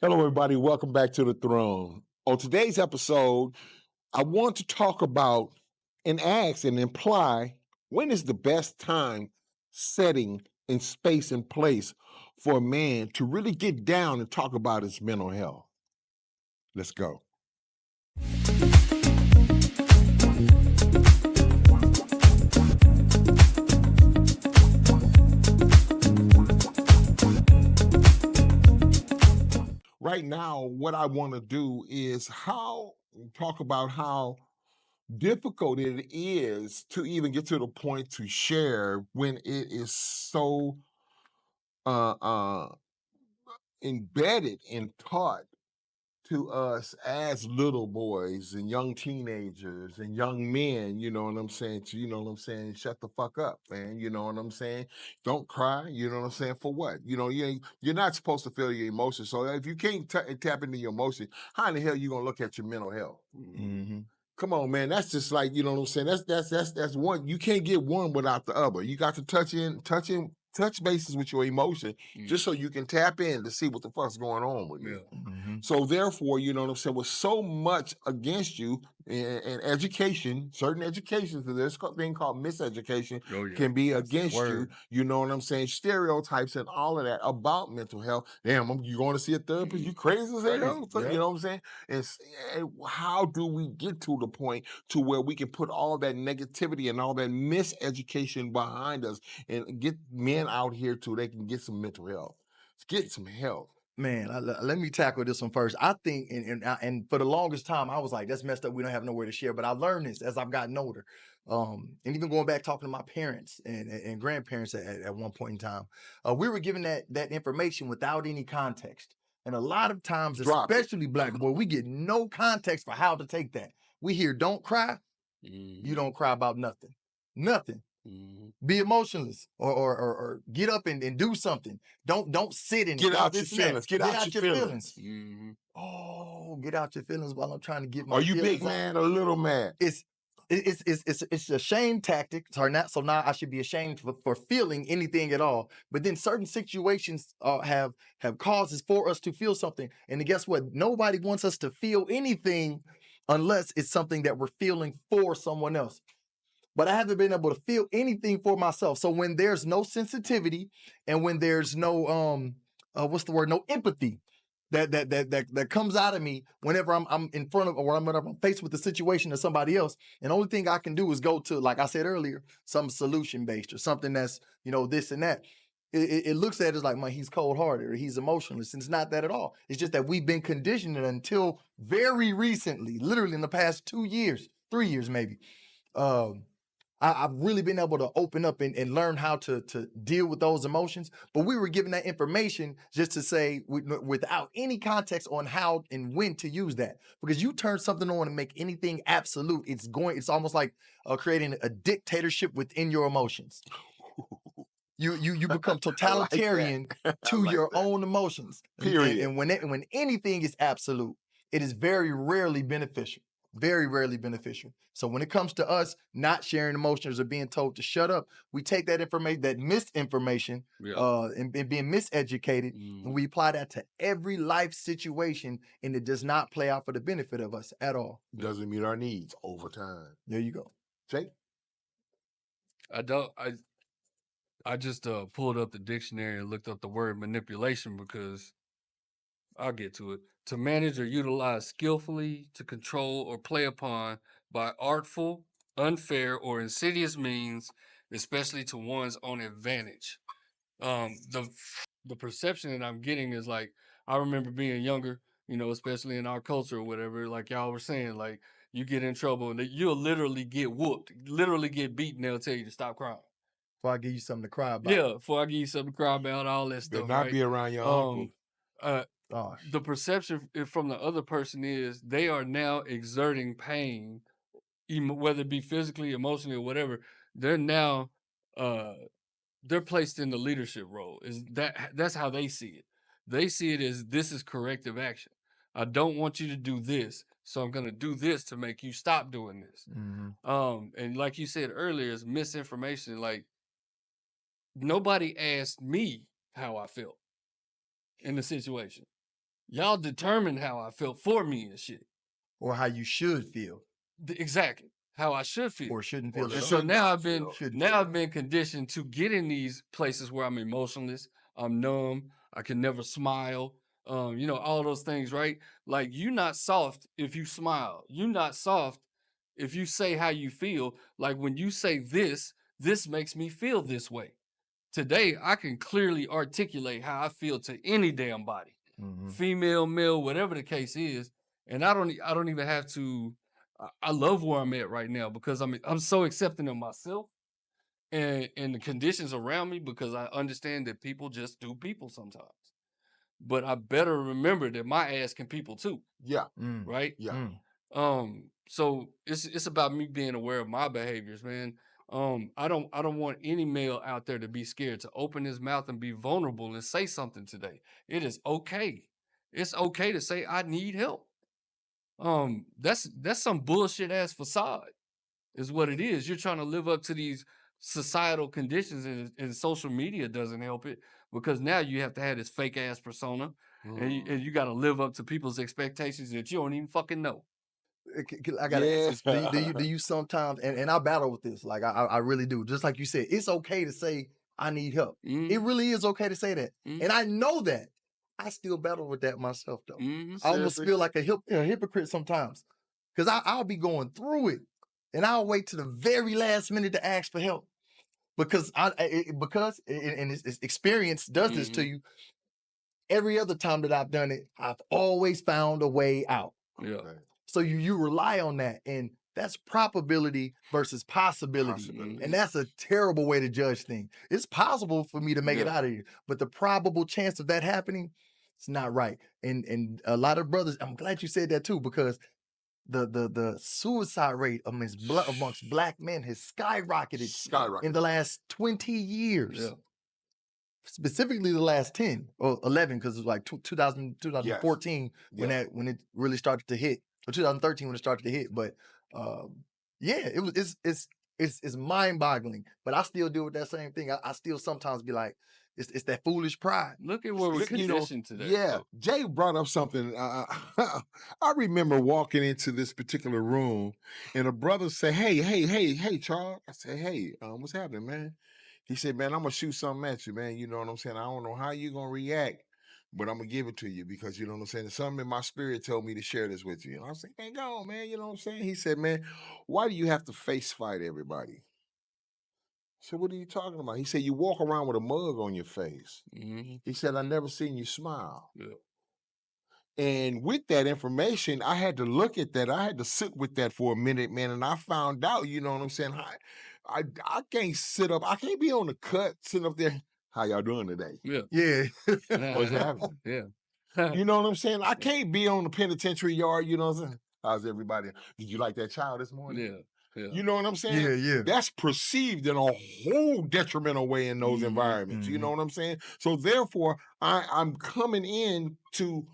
Hello, everybody. Welcome back to the throne. On today's episode, I want to talk about and ask and imply when is the best time, setting, and space and place for a man to really get down and talk about his mental health. Let's go. Right now, what I want to do is talk about how difficult it is to even get to the point to share when it is so uh, uh, embedded and taught to us as little boys and young teenagers and young men, you know what I'm saying? Shut the fuck up, man. You know what I'm saying? Don't cry. You know what I'm saying? For what? You're not supposed to feel your emotions. So if you can't tap into your emotions, how in the hell you gonna look at your mental health? Mm-hmm. Come on, man. That's just like, you know what I'm saying? That's one. You can't get one without the other. You got to touch bases with your emotion just so you can tap in to see what the fuck's going on with you. Mm-hmm. So therefore, you know what I'm saying, with so much against you in education, certain educations, there's a thing called miseducation can be against you. You know what I'm saying? Stereotypes and all of that about mental health. Damn, you going to see a therapist? You crazy as hell? You know what I'm saying? And how do we get to the point to where we can put all that negativity and all that miseducation behind us and get men out here to they can get some mental health, get some help? Man, let me tackle this one first. I think, and for the longest time, I was like, "That's messed up. We don't have nowhere to share." But I learned this as I've gotten older, and even going back talking to my parents and grandparents at one point in time, we were given that information without any context, and a lot of times, Drop it. especially Black boy, we get no context for how to take that. We hear, "Don't cry." You don't cry about nothing, nothing. Be emotionless or get up and do something. Don't sit and Get out your this and that. feelings. Get out your feelings. Oh, get out your feelings while I'm trying to get my Are you big feelings out. man or little man? It's a shame tactic. Sorry, not so now I should be ashamed for feeling anything at all. But then certain situations have causes for us to feel something. And guess what? Nobody wants us to feel anything unless it's something that we're feeling for someone else. But I haven't been able to feel anything for myself. So when there's no sensitivity and when there's no what's the word? No empathy that comes out of me whenever I'm in front of or whenever I'm faced with the situation of somebody else. And the only thing I can do is go to, like I said earlier, some solution based or something that's, this and that. It looks at it as like, man, he's cold hearted or he's emotionless. And it's not that at all. It's just that we've been conditioned until very recently, literally in the past 2 years, 3 years maybe. I've really been able to open up and learn how to deal with those emotions. But we were given that information just to say without any context on how and when to use that. Because you turn something on and make anything absolute, it's almost like creating a dictatorship within your emotions. You become totalitarian to your own emotions. Period. And when anything is absolute, it is very rarely beneficial. Very rarely beneficial. So when it comes to us not sharing emotions or being told to shut up, we take that information, that misinformation, and being miseducated, and we apply that to every life situation, and it does not play out for the benefit of us at all. Doesn't meet our needs over time. There you go. Jake? I just pulled up the dictionary and looked up the word manipulation because I'll get to it. To manage or utilize skillfully, to control or play upon by artful, unfair, or insidious means, especially to one's own advantage. The perception that I'm getting is like, I remember being younger, especially in our culture or whatever, like y'all were saying, like you get in trouble and you'll literally get whooped, literally get beaten. They'll tell you to stop crying. Before I give you something to cry about. Yeah, before I give you something to cry about, all that stuff. Better not right? be around your uncle. The perception from the other person is they are now exerting pain, even whether it be physically, emotionally, or whatever. They're now they're placed in the leadership role. That's how they see it. They see it as this is corrective action. I don't want you to do this, so I'm gonna do this to make you stop doing this. And like you said earlier, it's misinformation. Like nobody asked me how I felt in the situation. Y'all determined how I felt for me and shit. Or how you should feel. Exactly. How I should feel. Or shouldn't feel And at so all. now Shouldn't I've been conditioned to get in these places where I'm emotionless, I'm numb, I can never smile. You know, all those things, right? Like you not soft if you smile. You not soft if you say how you feel. Like when you say this makes me feel this way. Today I can clearly articulate how I feel to any damn body. Female, male, whatever the case is. And I don't even have to I love where I'm at right now because I'm so accepting of myself and the conditions around me because I understand that people just do people sometimes. But I better remember that my ass can people too, Yeah. right? Yeah. So it's about me being aware of my behaviors, man. I don't want any male out there to be scared to open his mouth and be vulnerable and say something today. It is okay. It's okay to say I need help. That's some bullshit ass facade, is what it is. You're trying to live up to these societal conditions, and social media doesn't help it because now you have to have this fake ass persona, and you got to live up to people's expectations that you don't even fucking know. I gotta ask this. Do Yeah. you sometimes, and I battle with this, like I really do. Just like you said, it's okay to say I need help. It really is okay to say that. And I know that. I still battle with that myself though. I almost Seriously? feel like a hypocrite sometimes. Cause I'll be going through it. And I'll wait to the very last minute to ask for help. Because it's experience does this to you. Every other time that I've done it, I've always found a way out. Yeah. Okay. So you rely on that, and that's probability versus possibility. Possibility. And that's a terrible way to judge things. It's possible for me to make it Yeah. out of here, but the probable chance of that happening, it's not right. And a lot of brothers, I'm glad you said that too, because the suicide rate amongst black men has skyrocketed in the last 20 years. Yeah. Specifically the last 10 or 11, because it was like 2014 when it really started to hit, or 2013 when it started to hit. But yeah, it's mind-boggling. But I still deal with that same thing. I still sometimes be like, it's that foolish pride. Look at where we're conditioned today. Yeah, Jay brought up something. I remember walking into this particular room, and a brother said, "Hey, Charles." I said, "Hey, what's happening, man?" He said, "Man, I'm gonna shoot something at you, man. You know what I'm saying? I don't know how you gonna react, but I'm gonna give it to you because you know what I'm saying. Something in my spirit told me to share this with you." And I was like, "Man, go on, man. You know what I'm saying?" He said, "Man, why do you have to face fight everybody?" So what are you talking about? He said, "You walk around with a mug on your face." He said, "I never seen you smile." Yeah. And with that information, I had to look at that. I had to sit with that for a minute, man. And I found out, you know what I'm saying? I can't sit up. I can't be on the cut, sitting up there. How y'all doing today? Yeah. Yeah. What's happening? Yeah. You know what I'm saying? I can't be on the penitentiary yard. You know what I'm saying? How's everybody? Did you like that child this morning? Yeah. You know what I'm saying? Yeah. That's perceived in a whole detrimental way in those environments. You know what I'm saying? So therefore, I'm coming in to,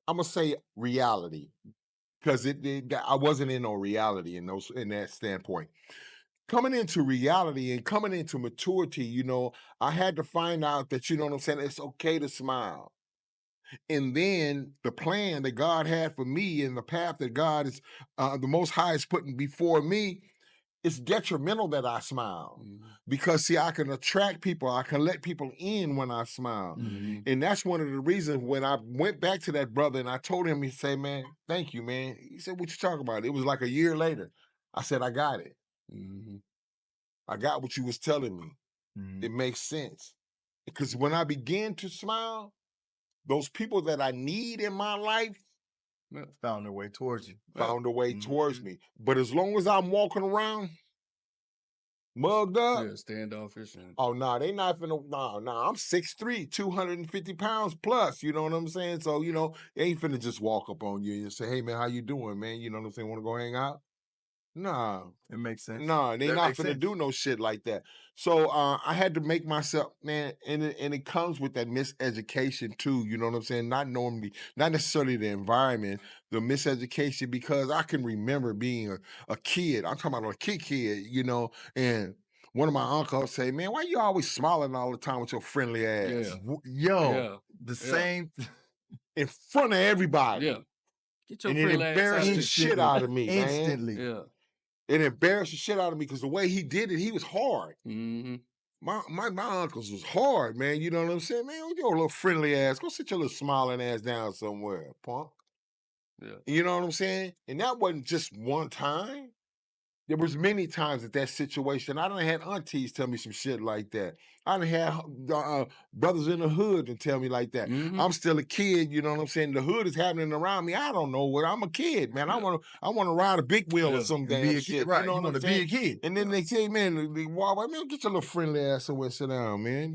I'm gonna say, reality, because I wasn't in no reality in that standpoint. Coming into reality and coming into maturity, you know, I had to find out that, you know what I'm saying, it's okay to smile. And then the plan that God had for me and the path that God is, the Most High is putting before me, it's detrimental that I smile. Because see, I can attract people, I can let people in when I smile. And that's one of the reasons when I went back to that brother and I told him, he said, "Man, thank you, man." He said, "What you talking about?" It was like a year later. I said, "I got it. I got what you was telling me. It makes sense." Because when I began to smile, those people that I need in my life Found their way towards you. found a way towards me. But as long as I'm walking around mugged up, Standoffish. And oh no, they not finna. No, I'm 6'3", 250 pounds plus. You know what I'm saying? So you know, they ain't finna just walk up on you and say, "Hey man, how you doing, man?" You know what I'm saying? Want to go hang out? Nah, It makes sense. nah, they That not makes finna sense. do no shit like that. So I had to make myself, man, and it comes with that miseducation too. You know what I'm saying? Not necessarily the environment, the miseducation, because I can remember being a kid. I'm talking about a kid, you know, and one of my uncles say, "Man, why you always smiling all the time with your friendly ass?" Yo, Yeah. the same. in front of everybody. Yeah. Get your And it friendly ass out embarrassed of the here. shit out of me, man. Instantly. Yeah. It embarrassed the shit out of me because the way he did it, he was hard. Mm-hmm. My uncles was hard, man. You know what I'm saying? Man, your little friendly ass. Go sit your little smiling ass down somewhere, punk. Yeah. You know what I'm saying? And that wasn't just one time. There was many times at that situation. I done had aunties tell me some shit like that. I done had brothers in the hood and tell me like that. Mhm. I'm still a kid, you know what I'm saying? The hood is happening around me. I don't know what. I'm a kid, man. I Yeah. want to ride a big wheel or Yeah. some And damn be a shit. kid, right? You know You what want I'm to be saying? a kid. And then they say, man, man, get your little friendly ass somewhere, sit down, man.